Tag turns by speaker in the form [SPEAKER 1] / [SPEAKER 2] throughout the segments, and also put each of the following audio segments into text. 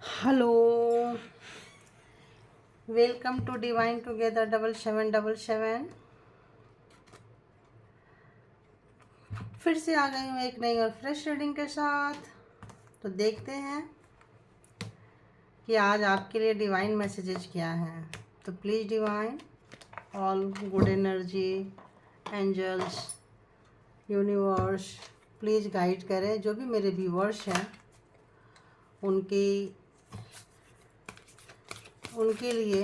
[SPEAKER 1] Hello, welcome to divine together 7777। फिर से आ गई हूँ एक नई और फ्रेश रीडिंग के साथ। तो देखते हैं कि आज आपके लिए डिवाइन मैसेजेस क्या हैं। तो please divine, all good energy, angels, universe, please guide करें जो भी मेरे व्यूवर्स हैं उनकी उनके लिए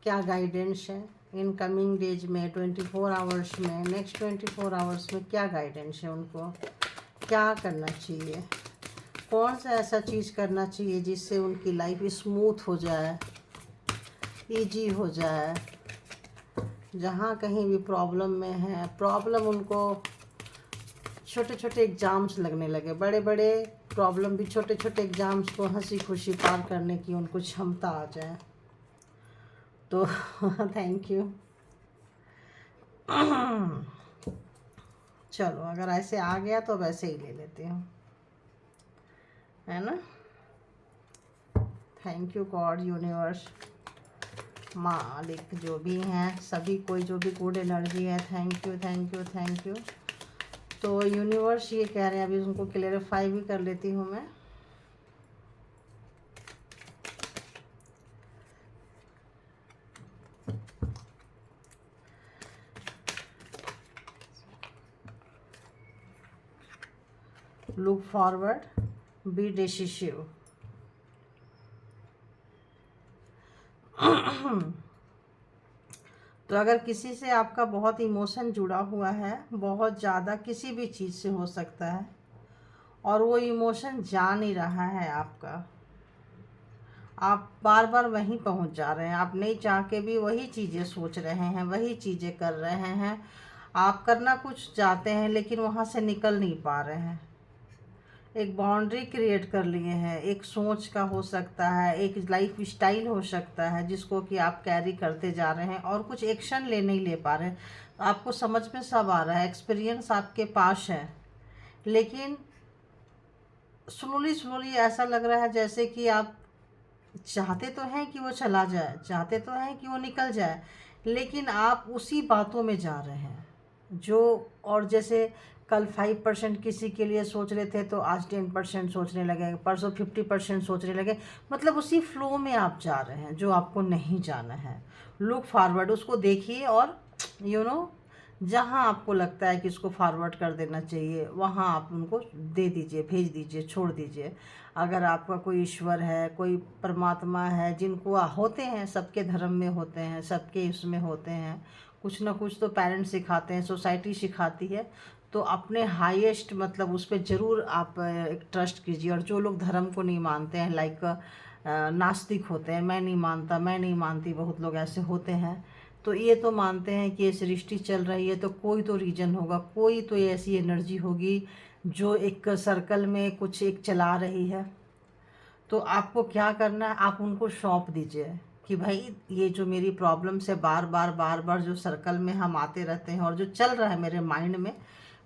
[SPEAKER 1] क्या गाइडेंस है इन कमिंग डेज में, 24 आवर्स में, नेक्स्ट 24 आवर्स में क्या गाइडेंस है, उनको क्या करना चाहिए, कौन सा ऐसा चीज़ करना चाहिए जिससे उनकी लाइफ स्मूथ हो जाए, इजी हो जाए। जहाँ कहीं भी प्रॉब्लम में है, प्रॉब्लम उनको छोटे छोटे एग्ज़ाम्स लगने लगे, बड़े बड़े प्रॉब्लम भी छोटे छोटे एग्ज़ाम्स को हंसी खुशी पार करने की उनको क्षमता आ जाए। तो थैंक यू। चलो, अगर ऐसे आ गया तो वैसे ही ले लेती हूँ, है ना। थैंक यू गॉड, यूनिवर्स, मालिक, जो भी हैं सभी, कोई जो भी गुड एनर्जी है, thank you thank you thank you. तो यूनिवर्स ये कह रहे हैं, अभी उनको क्लेरिफाई भी कर लेती हूँ मैं। Look forward, be decisive. तो अगर किसी से आपका बहुत इमोशन जुड़ा हुआ है, बहुत ज़्यादा, किसी भी चीज़ से हो सकता है, और वो इमोशन जा नहीं रहा है आपका, आप बार बार वहीं पहुंच जा रहे हैं, आप नहीं चाह के भी वही चीज़ें सोच रहे हैं, वही चीज़ें कर रहे हैं, आप करना कुछ चाहते हैं लेकिन वहाँ से निकल नहीं पा रहे हैं। एक बाउंड्री क्रिएट कर लिए हैं, एक सोच का हो सकता है, एक लाइफ स्टाइल हो सकता है जिसको कि आप कैरी करते जा रहे हैं और कुछ एक्शन ले नहीं ले पा रहे हैं। आपको समझ में सब आ रहा है, एक्सपीरियंस आपके पास है, लेकिन स्लोली स्लोली ऐसा लग रहा है जैसे कि आप चाहते तो हैं कि वो चला जाए, चाहते तो हैं कि वो निकल जाए, लेकिन आप उसी बातों में जा रहे हैं जो, और जैसे कल 5% किसी के लिए सोच रहे थे तो आज 10% सोचने लगे, परसों 50% सोचने लगे। मतलब उसी फ्लो में आप जा रहे हैं जो आपको नहीं जाना है। लुक फॉरवर्ड, उसको देखिए, और जहाँ आपको लगता है कि इसको फॉरवर्ड कर देना चाहिए वहाँ आप उनको दे दीजिए, भेज दीजिए, छोड़ दीजिए। अगर आपका कोई ईश्वर है, कोई परमात्मा है, जिनको होते हैं, सबके धर्म में होते हैं, सबके इसमें होते हैं, कुछ ना कुछ तो पेरेंट्स सिखाते हैं, सोसाइटी सिखाती है, तो अपने हाईएस्ट मतलब उस पर ज़रूर आप एक ट्रस्ट कीजिए। और जो लोग धर्म को नहीं मानते हैं, लाइक नास्तिक होते हैं, मैं नहीं मानता, मैं नहीं मानती, बहुत लोग ऐसे होते हैं, तो ये तो मानते हैं कि ये सृष्टि चल रही है तो कोई तो रीजन होगा, कोई तो ऐसी एनर्जी होगी जो एक सर्कल में कुछ एक चला रही है। तो आपको क्या करना है, आप उनको सौंप दीजिए कि भाई ये जो मेरी प्रॉब्लम्स है, बार बार बार बार जो सर्कल में हम आते रहते हैं और जो चल रहा है मेरे माइंड में,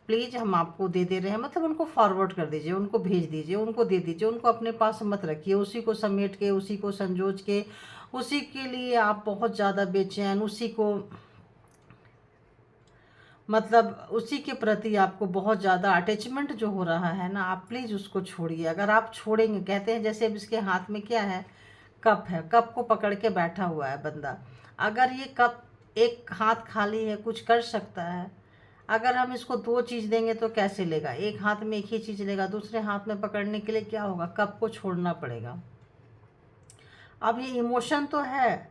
[SPEAKER 1] प्लीज़ हम आपको दे दे रहे हैं, मतलब उनको फॉरवर्ड कर दीजिए, उनको भेज दीजिए, उनको दे दीजिए, उनको अपने पास मत रखिए, उसी को समेट के, उसी को संजोज के, उसी के लिए आप बहुत ज़्यादा बेचैन, उसी को मतलब उसी के प्रति आपको बहुत ज़्यादा अटैचमेंट जो हो रहा है ना, आप प्लीज़ उसको छोड़िए। अगर आप छोड़ेंगे, कहते हैं जैसे अब इसके हाथ में क्या है, कप है, कप को पकड़ के बैठा हुआ है बंदा। अगर ये कप, एक हाथ खाली है, कुछ कर सकता है, अगर हम इसको दो चीज़ देंगे तो कैसे लेगा, एक हाथ में एक ही चीज़ लेगा, दूसरे हाथ में पकड़ने के लिए क्या होगा, कप को छोड़ना पड़ेगा। अब ये इमोशन तो है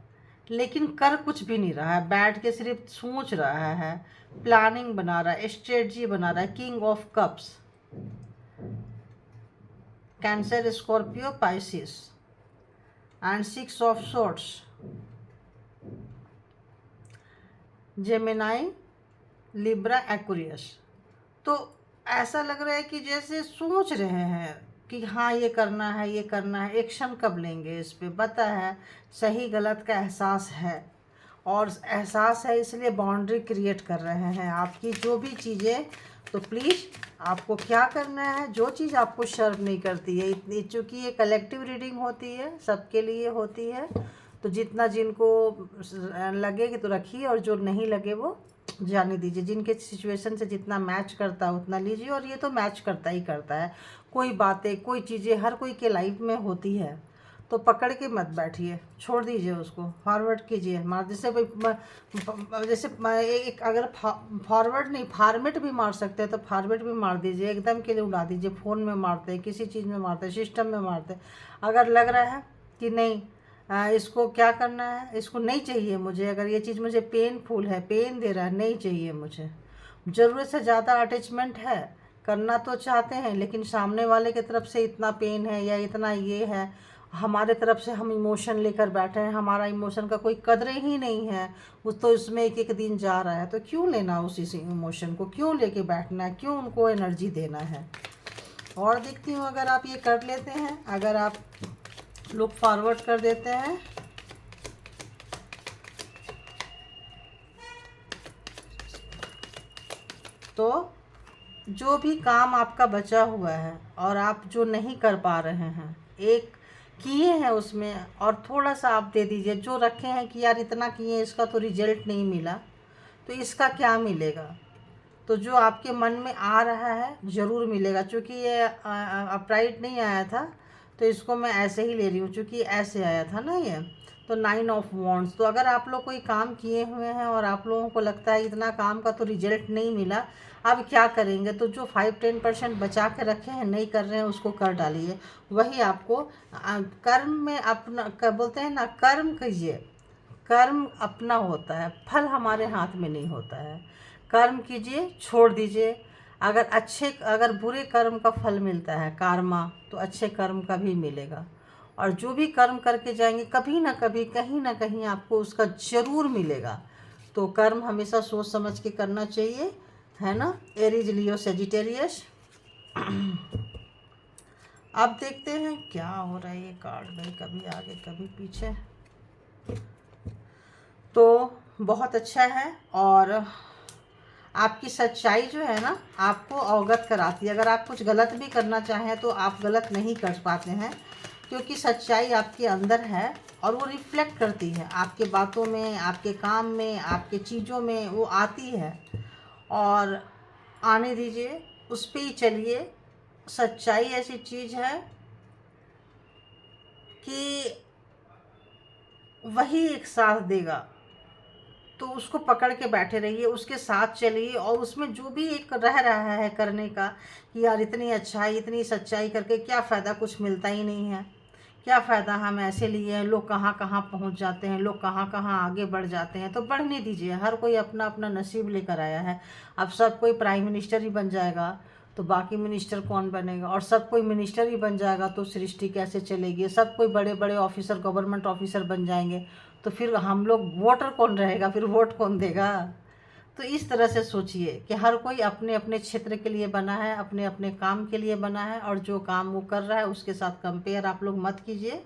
[SPEAKER 1] लेकिन कर कुछ भी नहीं रहा है, बैठ के सिर्फ सोच रहा है, प्लानिंग बना रहा है, स्ट्रेटजी बना रहा है। King of cups, cancer, Scorpio, Pisces, and 6 of swords, Gemini, Libra, Aquarius. तो ऐसा लग रहा है कि जैसे सोच रहे हैं कि हाँ ये करना है, ये करना है, एक्शन कब लेंगे इस पे, पता है सही गलत का एहसास है, और एहसास है, इसलिए बाउंड्री क्रिएट कर रहे हैं आपकी जो भी चीज़ें। तो प्लीज़ आपको क्या करना है, जो चीज़ आपको शर्म नहीं करती है, इतनी, चूँकि ये कलेक्टिव रीडिंग होती है, सबके लिए होती है, तो जितना जिनको लगे तो रखिए, और जो नहीं लगे वो जाने दीजिए। जिनके सिचुएशन से जितना मैच करता है उतना लीजिए, और ये तो मैच करता ही करता है। कोई बातें, कोई चीज़ें हर कोई के लाइफ में होती है, तो पकड़ के मत बैठिए, छोड़ दीजिए उसको, फॉरवर्ड कीजिए। मार जैसे जैसे एक अगर फॉरवर्ड नहीं, फॉर्मेट भी मार सकते हैं तो फॉरवर्ड भी मार दीजिए, एकदम के लिए उड़ा दीजिए। फ़ोन में मारते हैं, किसी चीज़ में मारते हैं, सिस्टम में मारते हैं। अगर लग रहा है कि नहीं, इसको क्या करना है, इसको नहीं चाहिए मुझे, अगर ये चीज़ मुझे पेनफुल है, पेन दे रहा है, नहीं चाहिए मुझे, ज़रूरत से ज़्यादा अटैचमेंट है, करना तो चाहते हैं लेकिन सामने वाले की तरफ से इतना पेन है या इतना ये है, हमारे तरफ से हम इमोशन लेकर बैठे हैं, हमारा इमोशन का कोई कदर ही नहीं है, वो तो इसमें एक एक दिन जा रहा है, तो क्यों लेना उसी से इमोशन को, क्यों लेके बैठना है, क्यों उनको एनर्जी देना है। और देखती हूँ अगर आप ये कर लेते हैं, अगर आप लोग फॉरवर्ड कर देते हैं तो जो भी काम आपका बचा हुआ है और आप जो नहीं कर पा रहे हैं, एक किए हैं उसमें, और थोड़ा सा आप दे दीजिए। जो रखे हैं कि यार इतना किए, इसका तो रिजल्ट नहीं मिला, तो इसका क्या मिलेगा, तो जो आपके मन में आ रहा है ज़रूर मिलेगा। क्योंकि ये अपराइट नहीं आया था, तो इसको मैं ऐसे ही ले रही हूँ, क्योंकि ऐसे आया था ना ये, तो 9 ऑफ वॉन्ड्स। तो अगर आप लोग कोई काम किए हुए हैं और आप लोगों को लगता है इतना काम का तो रिजल्ट नहीं मिला, अब क्या करेंगे, तो जो 5-10% बचा के रखे हैं, नहीं कर रहे हैं, उसको कर डालिए। वही आपको कर्म में अपना बोलते हैं ना, कर्म कीजिए, कर्म अपना होता है, फल हमारे हाथ में नहीं होता है। कर्म कीजिए, छोड़ दीजिए। अगर बुरे कर्म का फल मिलता है, कार्मा, तो अच्छे कर्म का भी मिलेगा। और जो भी कर्म करके जाएंगे, कभी ना कभी, कहीं ना कहीं आपको उसका ज़रूर मिलेगा। तो कर्म हमेशा सोच समझ के करना चाहिए, है ना। एरीज, लियो, सेजिटेरियस। अब देखते हैं क्या हो रहा है ये कार्ड में, कभी आगे कभी पीछे। तो बहुत अच्छा है, और आपकी सच्चाई जो है ना, आपको अवगत कराती है। अगर आप कुछ गलत भी करना चाहें तो आप गलत नहीं कर पाते हैं, क्योंकि सच्चाई आपके अंदर है, और वो रिफ्लेक्ट करती है आपके बातों में, आपके काम में, आपके चीज़ों में, वो आती है। और आने दीजिए, उस पर ही चलिए। सच्चाई ऐसी चीज़ है कि वही एक साथ देगा, तो उसको पकड़ के बैठे रहिए, उसके साथ चलिए, और उसमें जो भी एक रह रहा है करने का कि यार इतनी अच्छाई, इतनी सच्चाई करके क्या फ़ायदा, कुछ मिलता ही नहीं है, क्या फ़ायदा, हम ऐसे लिए हैं, लोग कहाँ कहाँ पहुँच जाते हैं, लोग कहाँ कहाँ आगे बढ़ जाते हैं, तो बढ़ने दीजिए। हर कोई अपना अपना नसीब लेकर आया है। अब सब कोई प्राइम मिनिस्टर ही बन जाएगा तो बाकी मिनिस्टर कौन बनेगा, और सब कोई मिनिस्टर ही बन जाएगा तो सृष्टि कैसे चलेगी। सब कोई बड़े बड़े ऑफिसर, गवर्नमेंट ऑफिसर बन जाएंगे तो फिर हम लोग, वोटर कौन रहेगा, फिर वोट कौन देगा। तो इस तरह से सोचिए कि हर कोई अपने अपने क्षेत्र के लिए बना है, अपने अपने काम के लिए बना है, और जो काम वो कर रहा है उसके साथ कंपेयर आप लोग मत कीजिए।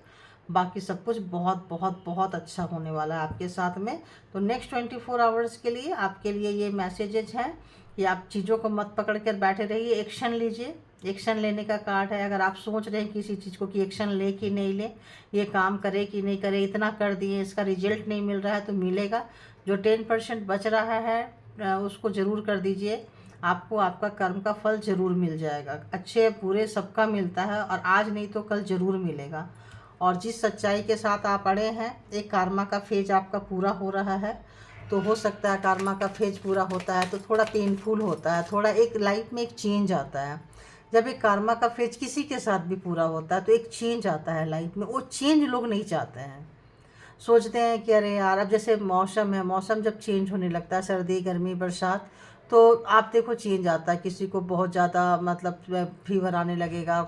[SPEAKER 1] बाकी सब कुछ बहुत बहुत बहुत अच्छा होने वाला है आपके साथ में। तो नेक्स्ट 24 आवर्स के लिए आपके लिए ये मैसेजेज हैं कि आप चीज़ों को मत पकड़ कर बैठे रहिए, एक्शन लीजिए। एक्शन लेने का कार्ड है। अगर आप सोच रहे हैं किसी चीज़ को कि एक्शन ले कि नहीं ले, ये काम करे कि नहीं करे, इतना कर दिए, इसका रिजल्ट नहीं मिल रहा है, तो मिलेगा। जो 10% बच रहा है उसको ज़रूर कर दीजिए, आपको आपका कर्म का फल ज़रूर मिल जाएगा। अच्छे बुरे सबका मिलता है, और आज नहीं तो कल ज़रूर मिलेगा। और जिस सच्चाई के साथ आप अड़े हैं, एक कार्मा का फेज आपका पूरा हो रहा है, तो हो सकता है कार्मा का फेज पूरा होता है तो थोड़ा पेनफुल होता है, थोड़ा एक लाइफ में एक चेंज आता है। जब एक कार्मा का फेज किसी के साथ भी पूरा होता है तो एक चेंज आता है लाइफ में, वो चेंज लोग नहीं चाहते हैं। सोचते हैं कि अरे यार, अब जैसे मौसम है, मौसम जब चेंज होने लगता है, सर्दी, गर्मी, बरसात, तो आप देखो चेंज आता है। किसी को बहुत ज़्यादा मतलब फीवर आने लगेगा,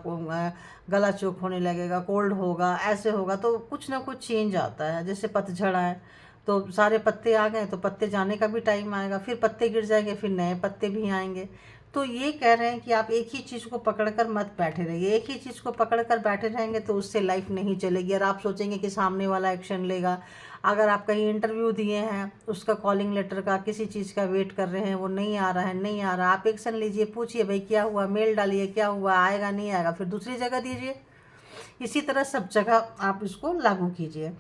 [SPEAKER 1] गला चोक होने लगेगा, कोल्ड होगा, ऐसे होगा, तो कुछ ना कुछ चेंज आता है। जैसे पतझड़ है तो सारे पत्ते आ गए, तो पत्ते जाने का भी टाइम आएगा, फिर पत्ते गिर जाएंगे, फिर नए पत्ते भी आएंगे। तो ये कह रहे हैं कि आप एक ही चीज़ को पकड़कर मत बैठे रहिए। एक ही चीज़ को पकड़कर बैठे रहेंगे तो उससे लाइफ नहीं चलेगी, और आप सोचेंगे कि सामने वाला एक्शन लेगा। अगर आप कहीं इंटरव्यू दिए हैं, उसका कॉलिंग लेटर का किसी चीज़ का वेट कर रहे हैं, वो नहीं आ रहा है, नहीं आ रहा, आप एक्शन लीजिए, पूछिए भाई क्या हुआ, मेल डालिए क्या हुआ, आएगा नहीं आएगा, फिर दूसरी जगह दीजिए। इसी तरह सब जगह आप इसको लागू कीजिए।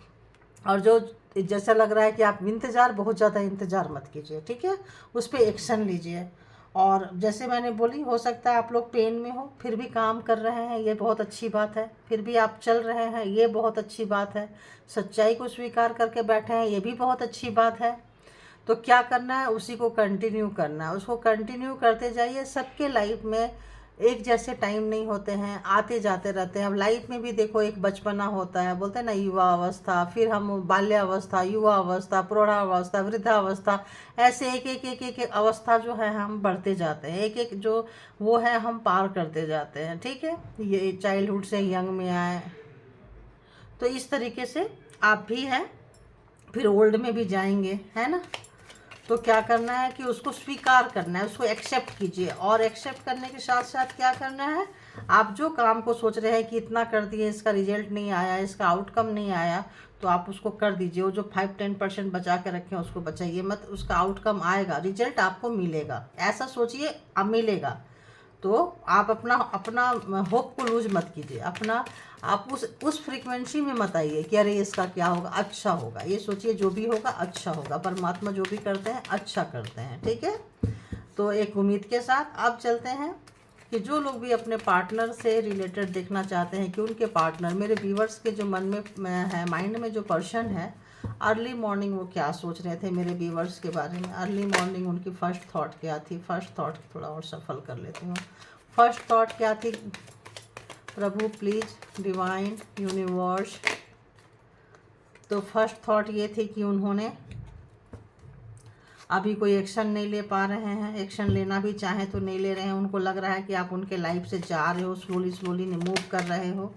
[SPEAKER 1] और जो जैसा लग रहा है कि आप इंतज़ार, बहुत ज़्यादा इंतज़ार मत कीजिए, ठीक है, उस पर एक्शन लीजिए। और जैसे मैंने बोली, हो सकता है आप लोग पेन में हो, फिर भी काम कर रहे हैं, ये बहुत अच्छी बात है। फिर भी आप चल रहे हैं, ये बहुत अच्छी बात है। सच्चाई को स्वीकार करके बैठे हैं, ये भी बहुत अच्छी बात है। तो क्या करना है, उसी को कंटिन्यू करना है, उसको कंटिन्यू करते जाइए। सबके लाइफ में एक जैसे टाइम नहीं होते हैं, आते जाते रहते हैं। अब लाइफ में भी देखो, एक बचपना होता है, बोलते हैं ना, युवा अवस्था, फिर हम बाल्यावस्था, युवा अवस्था, प्रौढ़ावस्था, वृद्धावस्था, ऐसे एक एक एक एक एक अवस्था जो है हम बढ़ते जाते हैं, एक एक जो वो है हम पार करते जाते हैं, ठीक है। ये चाइल्डहुड से यंग में आए, तो इस तरीके से आप भी हैं, फिर ओल्ड में भी जाएंगे, है ना। तो क्या करना है कि उसको स्वीकार करना है, उसको एक्सेप्ट कीजिए। और एक्सेप्ट करने के साथ साथ क्या करना है, आप जो काम को सोच रहे हैं कि इतना कर दिए, इसका रिजल्ट नहीं आया, इसका आउटकम नहीं आया, तो आप उसको कर दीजिए। वो जो 5-10% बचा के रखें उसको बचाइए मत, उसका आउटकम आएगा, रिजल्ट आपको मिलेगा, ऐसा सोचिए, अब मिलेगा। तो आप अपना अपना होप को लूज मत कीजिए, अपना आप उस फ्रीक्वेंसी में मत आइए कि अरे इसका क्या होगा, अच्छा होगा। ये सोचिए जो भी होगा अच्छा होगा, परमात्मा जो भी करते हैं अच्छा करते हैं, ठीक है। तो एक उम्मीद के साथ अब चलते हैं कि जो लोग भी अपने पार्टनर से रिलेटेड देखना चाहते हैं कि उनके पार्टनर, मेरे व्यूवर्स के जो मन में है, माइंड में जो पर्सन है, अर्ली मॉर्निंग वो क्या सोच रहे थे मेरे व्यूवर्स के बारे में। अर्ली मॉर्निंग उनकी फर्स्ट थॉट क्या थी, फर्स्ट थॉट थोड़ा और सफल कर लेती हूँ। फर्स्ट थॉट क्या थी, प्रभु प्लीज डिवाइन यूनिवर्स। तो फर्स्ट थॉट ये थी कि उन्होंने अभी कोई एक्शन नहीं ले पा रहे हैं, एक्शन लेना भी चाहें तो नहीं ले रहे हैं। उनको लग रहा है कि आप उनके लाइफ से जा रहे हो, स्लोली स्लोली मूव कर रहे हो,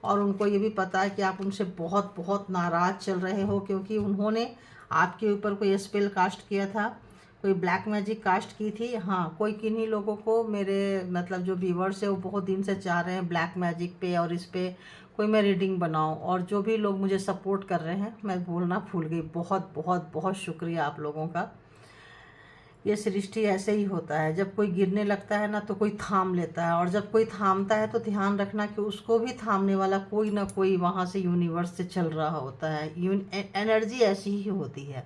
[SPEAKER 1] और उनको ये भी पता है कि आप उनसे बहुत बहुत नाराज़ चल रहे हो, क्योंकि उन्होंने आपके ऊपर कोई स्पेल कास्ट किया था, कोई ब्लैक मैजिक कास्ट की थी। हाँ, कोई किन्हीं लोगों को, मेरे मतलब जो व्यूवर्स है वो बहुत दिन से चाह रहे हैं ब्लैक मैजिक पे और इस पे कोई मैं रीडिंग बनाऊं। और जो भी लोग मुझे सपोर्ट कर रहे हैं, मैं बोलना भूल गई, बहुत बहुत बहुत शुक्रिया आप लोगों का। ये सृष्टि ऐसे ही होता है, जब कोई गिरने लगता है ना तो कोई थाम लेता है, और जब कोई थामता है तो ध्यान रखना कि उसको भी थामने वाला कोई ना कोई वहाँ से यूनिवर्स से चल रहा होता है। एनर्जी ऐसी ही होती है,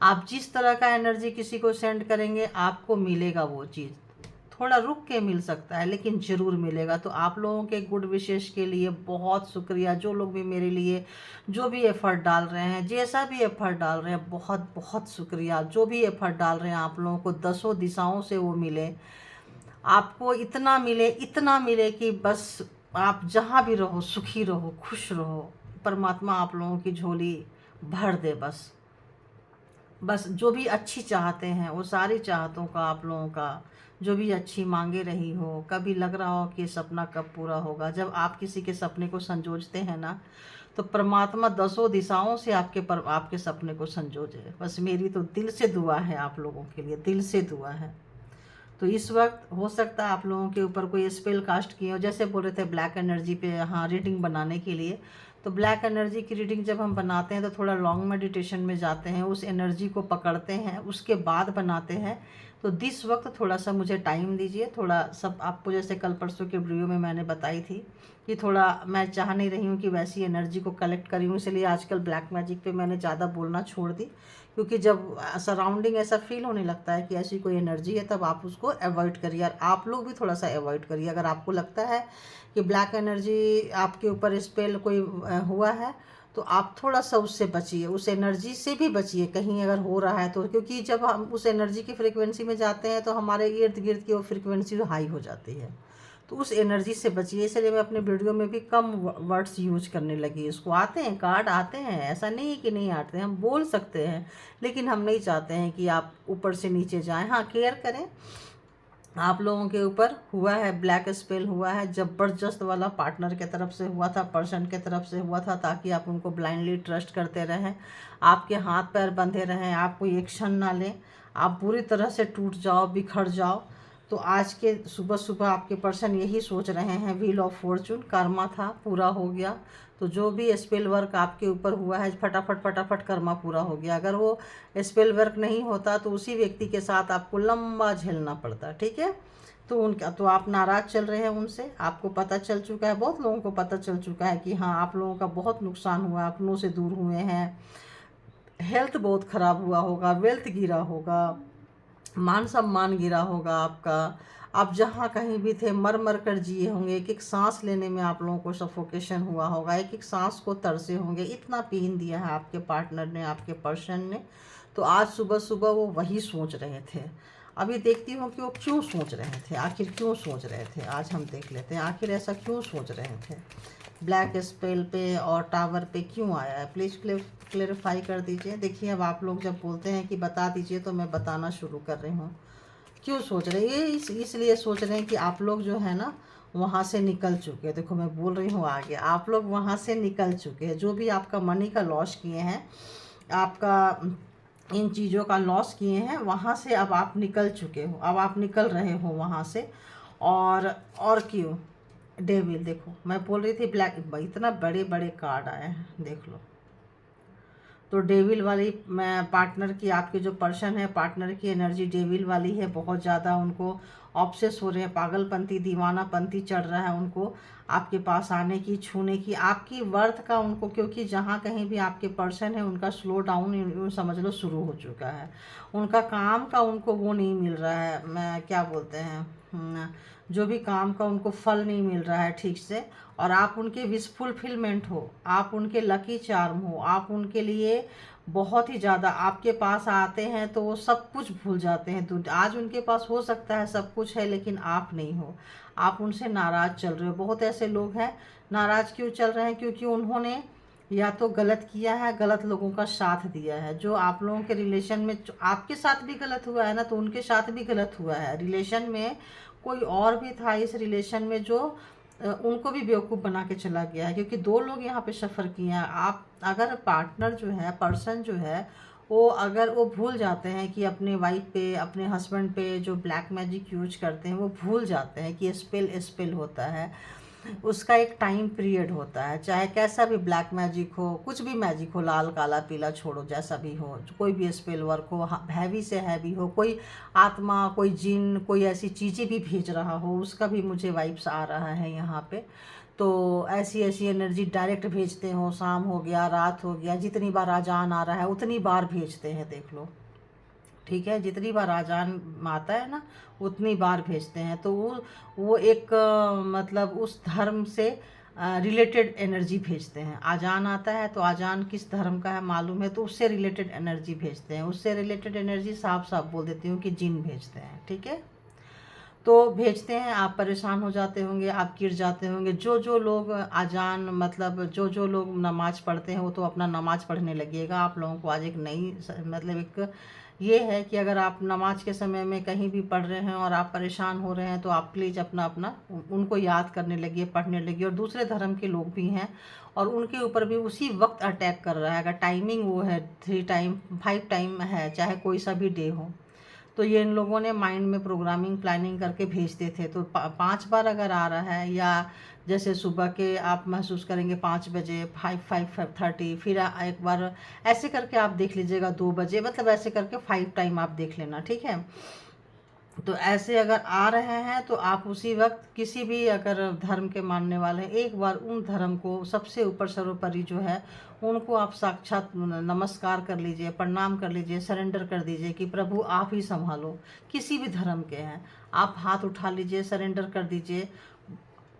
[SPEAKER 1] आप जिस तरह का एनर्जी किसी को सेंड करेंगे आपको मिलेगा वो चीज़। थोड़ा रुक के मिल सकता है लेकिन ज़रूर मिलेगा। तो आप लोगों के गुड विशेष के लिए बहुत शुक्रिया। जो लोग भी मेरे लिए जो भी एफ़र्ट डाल रहे हैं, जैसा भी एफ़र्ट डाल रहे हैं, बहुत बहुत शुक्रिया। जो भी एफ़र्ट डाल रहे हैं, आप लोगों को दसों दिशाओं से वो मिले, आपको इतना मिले कि बस आप जहाँ भी रहो सुखी रहो, खुश रहो। परमात्मा आप लोगों की झोली भर दे। बस जो भी अच्छी चाहते हैं वो सारी चाहतों का, आप लोगों का जो भी अच्छी मांगे रही हो, कभी लग रहा हो कि सपना कब पूरा होगा। जब आप किसी के सपने को संजोजते हैं ना, तो परमात्मा दसों दिशाओं से आपके सपने को संजोजे। बस मेरी तो दिल से दुआ है, आप लोगों के लिए दिल से दुआ है। तो इस वक्त हो सकता है आप लोगों के ऊपर कोई स्पेल कास्ट किए हो, जैसे बोल रहे थे ब्लैक एनर्जी पे, हाँ, रीडिंग बनाने के लिए। तो ब्लैक एनर्जी की रीडिंग जब हम बनाते हैं तो थोड़ा लॉन्ग मेडिटेशन में जाते हैं, उस एनर्जी को पकड़ते हैं, उसके बाद बनाते हैं। तो दिस वक्त थोड़ा सा मुझे टाइम दीजिए, थोड़ा सब आपको जैसे कल परसों के वीडियो में मैंने बताई थी कि थोड़ा मैं चाह नहीं रही हूँ कि वैसी एनर्जी को कलेक्ट करी हूँ, इसलिए आजकल ब्लैक मैजिक पे मैंने ज़्यादा बोलना छोड़ दी। क्योंकि जब सराउंडिंग ऐसा फील होने लगता है कि ऐसी कोई एनर्जी है, तब आप उसको अवॉइड करिए। और आप लोग भी थोड़ा सा अवॉइड करिए। अगर आपको लगता है कि ब्लैक एनर्जी आपके ऊपर स्पेल कोई हुआ है, तो आप थोड़ा सा उससे बचिए, उस एनर्जी से भी बचिए कहीं अगर हो रहा है तो। क्योंकि जब हम उस एनर्जी की फ्रिक्वेंसी में जाते हैं तो हमारे इर्द गिर्द की वो फ्रिक्वेंसी हाई हो जाती है, तो उस एनर्जी से बचिए। इसलिए मैं अपने वीडियो में भी कम वर्ड्स यूज करने लगी। इसको आते हैं कार्ड, आते हैं, ऐसा नहीं है कि नहीं आते हैं, हम बोल सकते हैं, लेकिन हम नहीं चाहते हैं कि आप ऊपर से नीचे जाएं। हाँ, केयर करें। आप लोगों के ऊपर हुआ है ब्लैक स्पेल, हुआ है ज़बरदस्त वाला, पार्टनर के तरफ से हुआ था, पर्सन के तरफ से हुआ था, ताकि आप उनको ब्लाइंडली ट्रस्ट करते रहें, आपके हाथ पैर बंधे रहें, आप कोई एक्शन ना लें, आप पूरी तरह से टूट जाओ, बिखर जाओ। तो आज के सुबह सुबह आपके पर्सन यही सोच रहे हैं, व्हील ऑफ फॉर्चून, कर्मा था पूरा हो गया। तो जो भी स्पेल वर्क आपके ऊपर हुआ है, फटाफट फटाफट कर्मा पूरा हो गया। अगर वो स्पेल वर्क नहीं होता तो उसी व्यक्ति के साथ आपको लंबा झेलना पड़ता, ठीक है। तो उनका तो आप नाराज़ चल रहे हैं उनसे, आपको पता चल चुका है, बहुत लोगों को पता चल चुका है कि हाँ आप लोगों का बहुत नुकसान हुआ, अपनों से दूर हुए हैं, हेल्थ बहुत ख़राब हुआ होगा, वेल्थ गिरा होगा, मान सम्मान गिरा होगा आपका। आप जहाँ कहीं भी थे मर मर कर जिए होंगे, एक एक सांस लेने में आप लोगों को सफोकेशन हुआ होगा, एक एक सांस को तरसे होंगे, इतना पेन दिया है आपके पार्टनर ने, आपके पर्सन ने। तो आज सुबह सुबह वो वही सोच रहे थे। अभी देखती हूँ कि वो क्यों सोच रहे थे, आखिर क्यों सोच रहे थे, आज हम देख लेते हैं आखिर ऐसा क्यों सोच रहे थे। ब्लैक स्पेल पे और टावर पे क्यों आया है, प्लीज़ क्लेरिफाई कर दीजिए। देखिए अब आप लोग जब बोलते हैं कि बता दीजिए तो मैं बताना शुरू कर रही हूँ। क्यों सोच रहे हैं ये, इसलिए सोच रहे हैं कि आप लोग जो है ना वहाँ से निकल चुके हैं। देखो मैं बोल रही हूँ आगे, आप लोग वहाँ से निकल चुके हैं। जो भी आपका मनी का लॉस किए हैं, आपका इन चीज़ों का लॉस किए हैं, वहाँ से अब आप निकल चुके हो, अब आप निकल रहे हो वहाँ से। और क्यों, डेविल, देखो मैं बोल रही थी ब्लैक, इतना बड़े बड़े कार्ड आए हैं, देख लो। तो डेविल वाली मैं पार्टनर की, आपके जो पर्सन है पार्टनर की एनर्जी डेविल वाली है, बहुत ज़्यादा उनको ऑब्सेस हो रहे हैं, पागलपंती दीवानापंती चढ़ रहा है उनको आपके पास आने की, छूने की, आपकी वर्थ का उनको, क्योंकि जहाँ कहीं भी आपके पर्सन है उनका स्लो डाउन यूँ समझ लो शुरू हो चुका है। उनका काम का उनको वो नहीं मिल रहा है, मैं क्या बोलते हैं, जो भी काम का उनको फल नहीं मिल रहा है ठीक से। और आप उनके विश फुलफिलमेंट हो, आप उनके लकी चार्म हो, आप उनके लिए बहुत ही ज़्यादा, आपके पास आते हैं तो वो सब कुछ भूल जाते हैं। तो आज उनके पास हो सकता है सब कुछ है, लेकिन आप नहीं हो, आप उनसे नाराज़ चल रहे हो। बहुत ऐसे लोग हैं नाराज़ क्यों चल रहे हैं, क्योंकि उन्होंने या तो गलत किया है, गलत लोगों का साथ दिया है। जो आप लोगों के रिलेशन में, आपके साथ भी गलत हुआ है ना, तो उनके साथ भी गलत हुआ है। रिलेशन में कोई और भी था इस रिलेशन में जो उनको भी बेवकूफ़ बना के चला गया है, क्योंकि दो लोग यहाँ पे सफ़र किए हैं। आप अगर पार्टनर जो है, पर्सन जो है, वो अगर वो भूल जाते हैं कि अपने वाइफ पे, अपने हस्बैंड पे जो ब्लैक मैजिक यूज करते हैं, वो भूल जाते हैं कि स्पेल होता है, उसका एक टाइम पीरियड होता है। चाहे कैसा भी ब्लैक मैजिक हो, कुछ भी मैजिक हो, लाल काला पीला छोड़ो, जैसा भी हो, कोई भी स्पेल वर्क हो, हैवी से हैवी हो, कोई आत्मा, कोई जिन, कोई ऐसी चीज़ें भी भेज रहा हो, उसका भी मुझे वाइब्स आ रहा है यहाँ पे। तो ऐसी ऐसी एनर्जी डायरेक्ट भेजते हो, शाम हो गया, रात हो गया, जितनी बार आजान आ रहा है उतनी बार भेजते हैं, देख लो, ठीक है। जितनी बार आजान आता है ना उतनी बार भेजते हैं। तो वो एक मतलब उस धर्म से रिलेटेड एनर्जी भेजते हैं। आजान आता है तो आजान किस धर्म का है मालूम है, तो उससे रिलेटेड एनर्जी भेजते हैं। उससे रिलेटेड एनर्जी साफ साफ बोल देती हूँ कि जिन भेजते हैं, ठीक है। तो भेजते हैं, आप परेशान हो जाते होंगे, आप गिर जाते होंगे। जो जो लोग अजान मतलब जो जो लोग नमाज़ पढ़ते हैं वो तो अपना नमाज़ पढ़ने लगिएगा। आप लोगों को आज एक नई मतलब एक ये है कि अगर आप नमाज के समय में कहीं भी पढ़ रहे हैं और आप परेशान हो रहे हैं तो आप प्लीज़ अपना अपना उनको याद करने लगिए, पढ़ने लगिए। और दूसरे धर्म के लोग भी हैं और उनके ऊपर भी उसी वक्त अटैक कर रहा है। अगर टाइमिंग वो है 3 टाइम 5 टाइम है, चाहे कोई सा भी डे हो, तो ये इन लोगों ने माइंड में प्रोग्रामिंग प्लानिंग करके भेजते थे। तो 5 बार अगर आ रहा है, या जैसे सुबह के आप महसूस करेंगे 5 बजे, 5:30, फिर एक बार ऐसे करके आप देख लीजिएगा 2 बजे, मतलब ऐसे करके 5 टाइम आप देख लेना, ठीक है। तो ऐसे अगर आ रहे हैं तो आप उसी वक्त किसी भी अगर धर्म के मानने वाले हैं, एक बार उन धर्म को सबसे ऊपर सर्वोपरि जो है उनको आप साक्षात नमस्कार कर लीजिए, प्रणाम कर लीजिए, सरेंडर कर दीजिए कि प्रभु आप ही संभालो। किसी भी धर्म के हैं आप हाथ उठा लीजिए, सरेंडर कर दीजिए।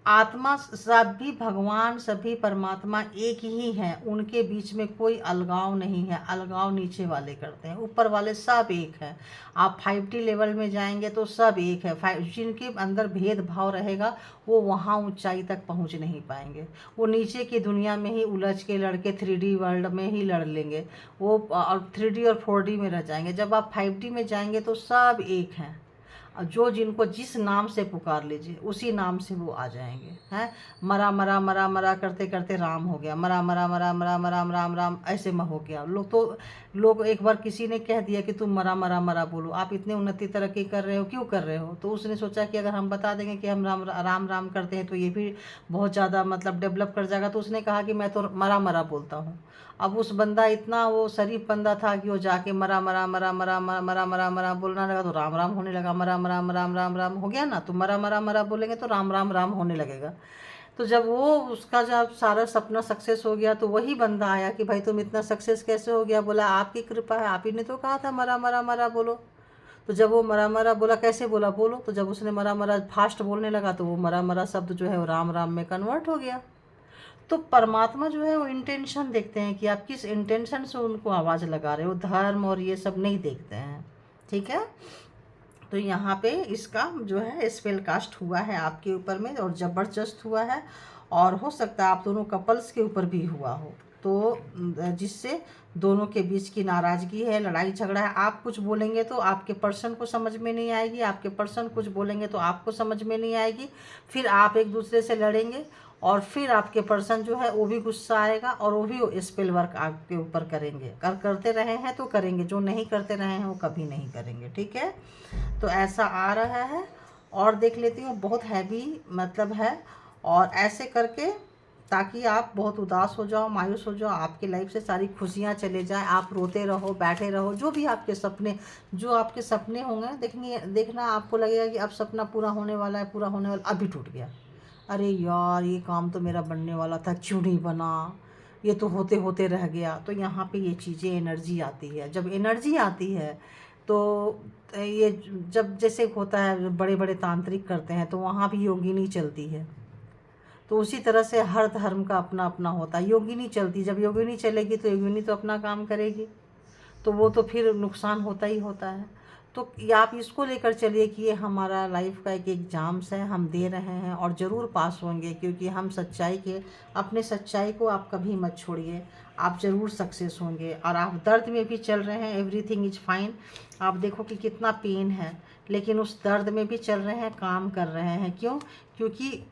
[SPEAKER 1] आत्मा सभी भगवान, सभी परमात्मा एक ही हैं, उनके बीच में कोई अलगाव नहीं है। अलगाव नीचे वाले करते हैं, ऊपर वाले सब एक हैं। आप 5D लेवल में जाएंगे तो सब एक है। जिनके अंदर भेदभाव रहेगा वो वहाँ ऊंचाई तक पहुँच नहीं पाएंगे। वो नीचे की दुनिया में ही उलझ के लड़के 3D वर्ल्ड में ही लड़ लेंगे वो, और 3D और 4D में रह जाएंगे। जब आप 5D में जाएंगे तो सब एक हैं। जो जिनको जिस नाम से पुकार लीजिए उसी नाम से वो आ जाएंगे। हैं, मरा मरा मरा मरा करते करते राम हो गया, मरा मरा मरा मरा मरा राम राम राम ऐसे में हो गया। लोग एक बार किसी ने कह दिया कि तुम मरा मरा मरा बोलो, आप इतने उन्नति तरक्की कर रहे हो, क्यों कर रहे हो? तो उसने सोचा कि अगर हम बता देंगे कि हम राम राम राम करते हैं तो ये भी बहुत ज़्यादा मतलब डेवलप कर जाएगा। तो उसने कहा कि मैं तो मरा मरा बोलता हूँ। अब उस बंदा इतना वो शरीफ बंदा था कि वो जाके मरा मरा मरा मरा मरा मरा मरा मरा बोलना लगा, तो राम राम होने लगा। मरा मरा राम राम राम हो गया ना, तो मरा मरा मरा बोलेंगे तो राम राम राम होने लगेगा। तो जब वो उसका जब सारा सपना सक्सेस हो गया तो वही बंदा आया कि भाई तुम इतना सक्सेस कैसे हो गया? बोला आपकी कृपा है, आप ही ने तो कहा था मरा मरा मरा बोलो। तो जब वो मरा मरा बोला, कैसे बोला बोलो, तो जब उसने मरा मरा फास्ट बोलने लगा तो वो मरा मरा शब्द जो है वो राम राम में कन्वर्ट हो गया। तो परमात्मा जो है वो इंटेंशन देखते हैं कि आप किस इंटेंशन से उनको आवाज़ लगा रहे हो, धर्म और ये सब नहीं देखते हैं। ठीक है, तो यहाँ पे इसका जो है स्पेल कास्ट हुआ है आपके ऊपर में और ज़बरदस्त हुआ है, और हो सकता है आप दोनों कपल्स के ऊपर भी हुआ हो, तो जिससे दोनों के बीच की नाराज़गी है, लड़ाई झगड़ा है। आप कुछ बोलेंगे तो आपके पर्सन को समझ में नहीं आएगी, आपके पर्सन कुछ बोलेंगे तो आपको समझ में नहीं आएगी, फिर आप एक दूसरे से लड़ेंगे और फिर आपके पर्सन जो है वो भी गुस्सा आएगा और वो भी स्पेल वर्क आपके ऊपर करेंगे। करते रहे हैं तो करेंगे, जो नहीं करते रहे हैं वो कभी नहीं करेंगे। ठीक है, तो ऐसा आ रहा है। और देख लेती हूँ, बहुत हैवी मतलब है, और ऐसे करके ताकि आप बहुत उदास हो जाओ, मायूस हो जाओ, आपकी लाइफ से सारी खुशियाँ चले जाएं, आप रोते रहो, बैठे रहो, जो भी आपके सपने होंगे देखना आपको लगेगा कि अब सपना पूरा होने वाला है, पूरा होने वाला, अभी टूट गया। अरे यार ये काम तो मेरा बनने वाला था, क्यों नहीं बना, ये तो होते होते रह गया। तो यहाँ पे ये चीज़ें एनर्जी आती है। जब एनर्जी आती है तो ये जब जैसे होता है बड़े बड़े तांत्रिक करते हैं तो वहाँ भी योगिनी चलती है, तो उसी तरह से हर धर्म का अपना अपना होता है। योगिनी चलती, जब योगिनी चलेगी तो योगिनी तो अपना काम करेगी, तो वो तो फिर नुकसान होता ही होता है। तो ये आप इसको लेकर चलिए कि ये हमारा लाइफ का एक एग्ज़ाम्स है, हम दे रहे हैं और ज़रूर पास होंगे, क्योंकि हम अपने सच्चाई को आप कभी मत छोड़िए, आप ज़रूर सक्सेस होंगे। और आप दर्द में भी चल रहे हैं, एवरीथिंग इज़ फाइन। आप देखो कि कितना पेन है, लेकिन उस दर्द में भी चल रहे हैं, काम कर रहे हैं। क्यों? क्योंकि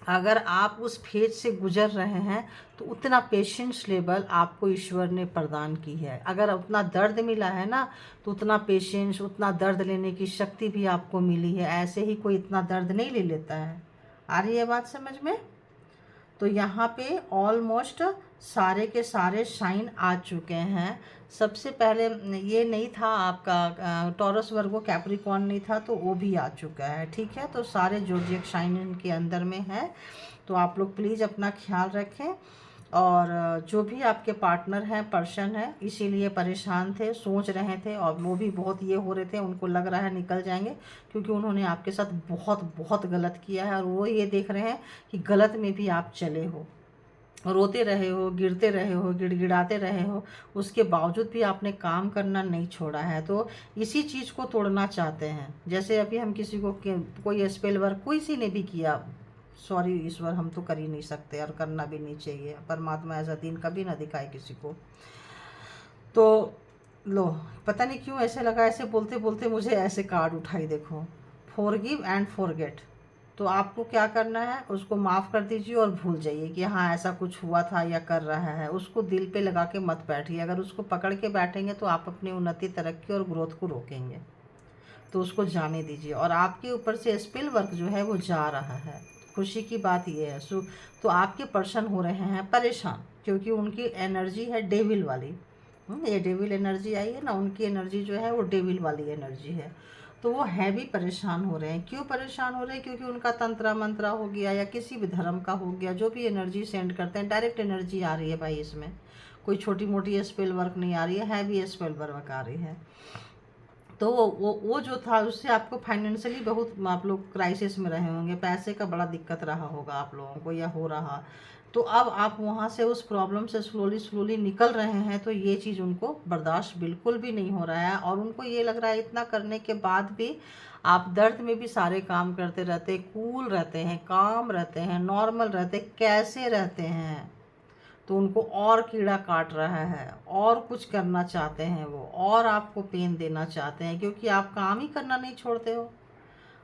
[SPEAKER 1] अगर आप उस फेज से गुजर रहे हैं तो उतना पेशेंस लेवल आपको ईश्वर ने प्रदान की है। अगर उतना दर्द मिला है ना, तो उतना पेशेंस, उतना दर्द लेने की शक्ति भी आपको मिली है। ऐसे ही कोई इतना दर्द नहीं ले लेता है। आ रही है बात समझ में? तो यहाँ पे ऑलमोस्ट सारे के सारे साइन आ चुके हैं। सबसे पहले ये नहीं था आपका टॉरस वर्गो कैप्रिकॉर्न नहीं था, तो वो भी आ चुका है। ठीक है, तो सारे ज़ोडिएक साइन इनके अंदर में है। तो आप लोग प्लीज़ अपना ख्याल रखें। और जो भी आपके पार्टनर हैं, पर्सन है, इसीलिए परेशान थे, सोच रहे थे, और वो भी बहुत ये हो रहे थे, उनको लग रहा है निकल जाएंगे, क्योंकि उन्होंने आपके साथ बहुत बहुत गलत किया है। और वो ये देख रहे हैं कि गलत में भी आप चले हो, रोते रहे हो, गिरते रहे हो, गिड़गिड़ाते रहे हो, उसके बावजूद भी आपने काम करना नहीं छोड़ा है। तो इसी चीज़ को तोड़ना चाहते हैं। जैसे अभी हम किसी को कोई स्पेल वर्क किसी ने भी किया, सॉरी ईश्वर, हम तो कर ही नहीं सकते और करना भी नहीं चाहिए। परमात्मा ऐसा दिन कभी ना दिखाए किसी को। तो लो, पता नहीं क्यों ऐसे लगा, ऐसे बोलते बोलते मुझे ऐसे कार्ड उठाई, देखो, फॉरगिव एंड फॉरगेट। तो आपको क्या करना है, उसको माफ़ कर दीजिए और भूल जाइए कि हाँ ऐसा कुछ हुआ था या कर रहा है। उसको दिल पे लगा के मत बैठिए। अगर उसको पकड़ के बैठेंगे तो आप अपनी उन्नति, तरक्की और ग्रोथ को रोकेंगे। तो उसको जाने दीजिए। और आपके ऊपर से स्पेल वर्क जो है वो जा रहा है। खुशी की बात ये है। तो आपके पर्सन हो रहे हैं परेशान, क्योंकि उनकी एनर्जी है डेविल वाली। ये डेविल एनर्जी आई है ना, उनकी एनर्जी जो है वो डेविल वाली एनर्जी है। तो वो है भी परेशान हो रहे हैं। क्यों परेशान हो रहे हैं? क्योंकि उनका तंत्रा मंत्रा हो गया या किसी भी धर्म का हो गया, जो भी एनर्जी सेंड करते हैं, डायरेक्ट एनर्जी आ रही है भाई। इसमें कोई छोटी मोटी स्पेल वर्क नहीं आ रही है, हैवी स्पेल वर्क आ रही है। तो वो जो था उससे आपको फाइनेंशियली बहुत आप लोग क्राइसिस में रहे होंगे, पैसे का बड़ा दिक्कत रहा होगा आप लोगों को, या हो रहा। तो अब आप वहाँ से उस प्रॉब्लम से स्लोली स्लोली निकल रहे हैं। तो ये चीज़ उनको बर्दाश्त बिल्कुल भी नहीं हो रहा है, और उनको ये लग रहा है इतना करने के बाद भी आप दर्द में भी सारे काम करते रहते, कूल रहते हैं, काम रहते हैं, नॉर्मल रहते, कैसे रहते हैं। तो उनको और कीड़ा काट रहा है, और कुछ करना चाहते हैं वो, और आपको पेन देना चाहते हैं, क्योंकि आप काम ही करना नहीं छोड़ते हो।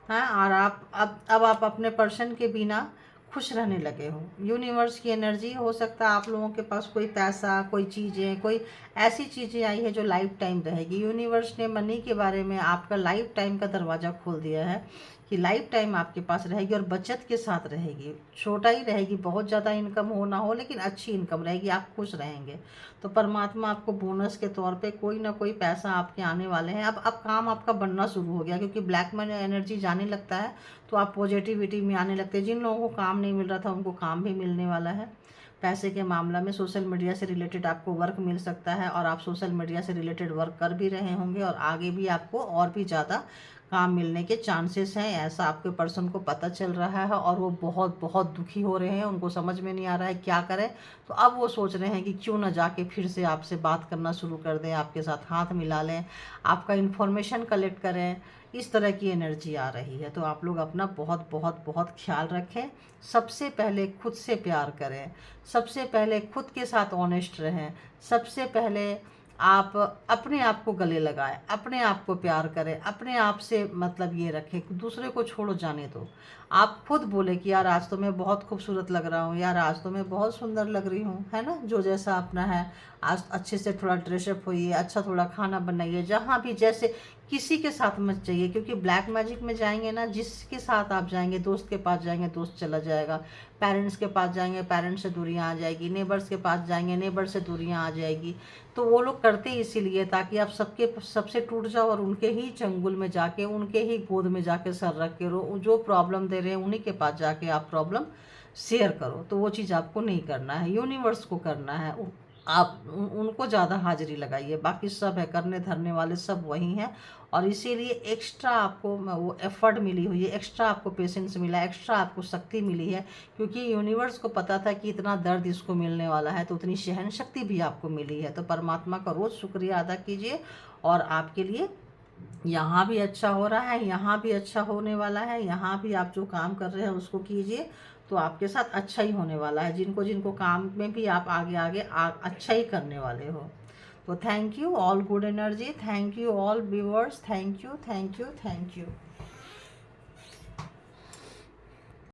[SPEAKER 1] हैं, और आप अब आप अपने पर्सन के बिना खुश रहने लगे हो। यूनिवर्स की एनर्जी, हो सकता है आप लोगों के पास कोई पैसा, कोई चीज़ें, कोई ऐसी चीज़ें आई है जो लाइफ टाइम रहेगी। यूनिवर्स ने मनी के बारे में आपका लाइफ टाइम का दरवाज़ा खोल दिया है कि लाइफ टाइम आपके पास रहेगी और बचत के साथ रहेगी। छोटा ही रहेगी, बहुत ज़्यादा इनकम हो ना हो, लेकिन अच्छी इनकम रहेगी, आप खुश रहेंगे। तो परमात्मा आपको बोनस के तौर पे कोई ना कोई पैसा आपके आने वाले हैं। अब काम आपका बनना शुरू हो गया, क्योंकि ब्लैक मनी एनर्जी जाने लगता है तो आप पॉजिटिविटी में आने लगते हैं। जिन लोगों को काम नहीं मिल रहा था उनको काम भी मिलने वाला है। पैसे के मामला में सोशल मीडिया से रिलेटेड आपको वर्क मिल सकता है, और आप सोशल मीडिया से रिलेटेड वर्क कर भी रहे होंगे, और आगे भी आपको और भी ज़्यादा काम मिलने के चांसेस हैं, ऐसा आपके पर्सन को पता चल रहा है। और वो बहुत बहुत दुखी हो रहे हैं, उनको समझ में नहीं आ रहा है क्या करें। तो अब वो सोच रहे हैं कि क्यों ना जाके फिर से आपसे बात करना शुरू कर दें, आपके साथ हाथ मिला लें, आपका इन्फॉर्मेशन कलेक्ट करें। इस तरह की एनर्जी आ रही है। तो आप लोग अपना बहुत बहुत बहुत ख्याल रखें। सबसे पहले खुद से प्यार करें, सबसे पहले खुद के साथ ऑनेस्ट रहें, सबसे पहले आप अपने आप को गले लगाएं, अपने आप को प्यार करें, अपने आप से मतलब ये रखें, दूसरे को छोड़ो जाने दो। आप खुद बोले कि यार आज तो मैं बहुत खूबसूरत लग रहा हूँ, यार आज तो मैं बहुत सुंदर लग रही हूँ, है ना। जो जैसा अपना है, आज अच्छे से थोड़ा ड्रेसअप होइए, अच्छा थोड़ा खाना बनाइए, जहाँ भी जैसे, किसी के साथ मत जाइए, क्योंकि ब्लैक मैजिक में जाएंगे ना, जिसके साथ आप जाएंगे, दोस्त के पास जाएंगे दोस्त चला जाएगा, पेरेंट्स के पास जाएंगे पेरेंट्स से दूरियां आ जाएगी, नेबर्स के पास जाएंगे नेबर से दूरियां आ जाएगी। तो वो लोग करते इसीलिए ताकि आप सबसे टूट जाओ, और उनके ही चंगुल में जाके, उनके ही गोद में जाके सर रख के रो, जो प्रॉब्लम दे रहे हैं उन्हीं के पास जाके आप प्रॉब्लम शेयर करो। तो वो चीज़ आपको नहीं करना है, यूनिवर्स को करना है। आप उनको ज़्यादा हाजिरी लगाइए, बाकी सब है करने धरने वाले सब वही हैं। और इसीलिए एक्स्ट्रा आपको वो एफर्ट मिली हुई है, एक्स्ट्रा आपको पेशेंस मिला है, एक्स्ट्रा आपको शक्ति मिली है, क्योंकि यूनिवर्स को पता था कि इतना दर्द इसको मिलने वाला है, तो उतनी सहन शक्ति भी आपको मिली है। तो परमात्मा का रोज़ शुक्रिया अदा कीजिए, और आपके लिए यहाँ भी अच्छा हो रहा है, यहाँ भी अच्छा होने वाला है, यहाँ भी आप जो काम कर रहे हैं उसको कीजिए, तो आपके साथ अच्छा ही होने वाला है। जिनको जिनको काम में भी आप आगे आगे अच्छा ही करने वाले हो। तो thank you all good energy, thank you all viewers, thank you thank you thank you.